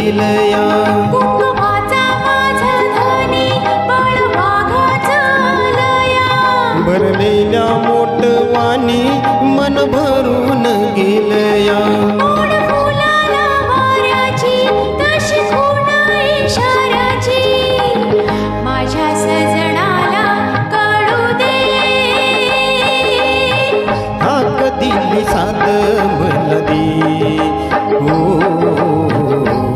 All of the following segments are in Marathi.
दिलया कुंकुमाचा माझा धनी बाळवाघाचा लया भरलेल्या मोठवानी मन भरून गेलया ओढ फुलाला वाऱ्याची तशी खूण इशाऱ्याची माझ्या सजनाला कळू दे हाक दिली साध मला दे हो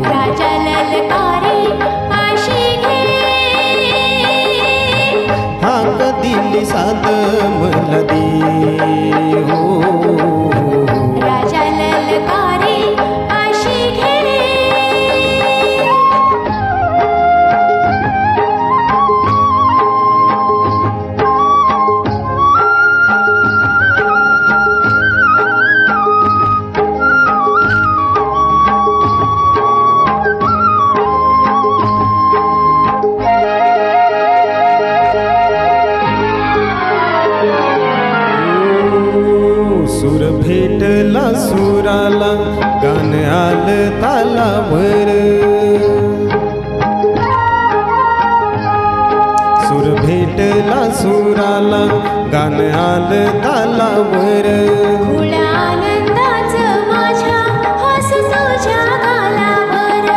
राजा ललकारी आशी घे हाक दिली साध मला दे हो राजा ललकारी आशी घे सूर भेटला सुराला गाण आलं तालावर सूर भेटला सुराला गाण आलं तालावर खुळ आनंदाचं माझ्या हस तुझ्या गालावर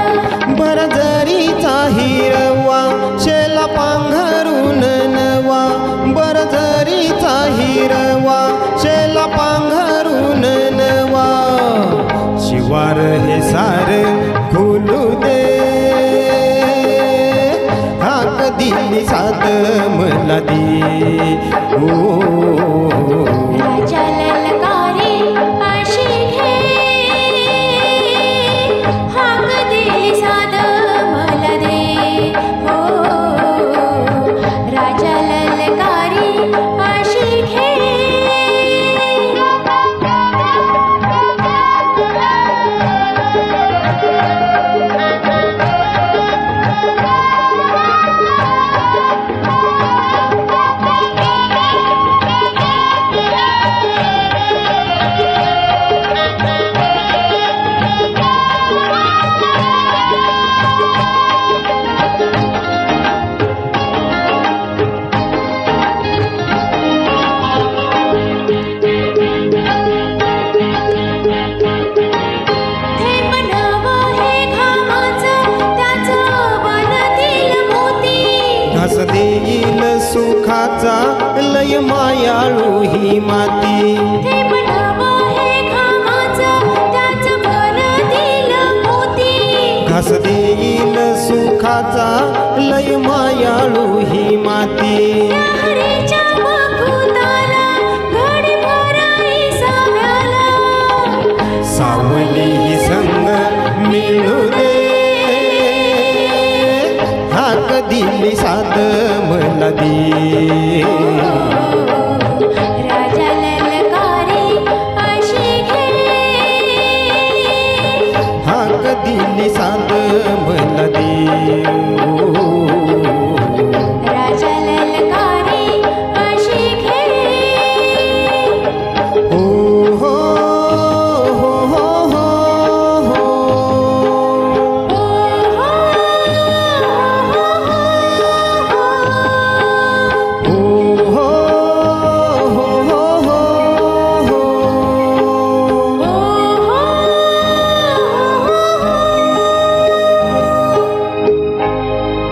बरजरीचा हिरवा शेला पांघरून नवा बरजरीचा हिरवा शेला पांघरून नवा शिवार हे सार खुलू दे हाक दिली साध मला दे ओ राजा ललकारी आशी घे हाक दिली साध मला दे हो राजा ललकारी आशी घे घास देईल सुखाचा लय मायाळू ही माती घास देईल सुखाचा लय मायाळू ही माती सावली ही संग मिळू दे हाक दिली साध मला दे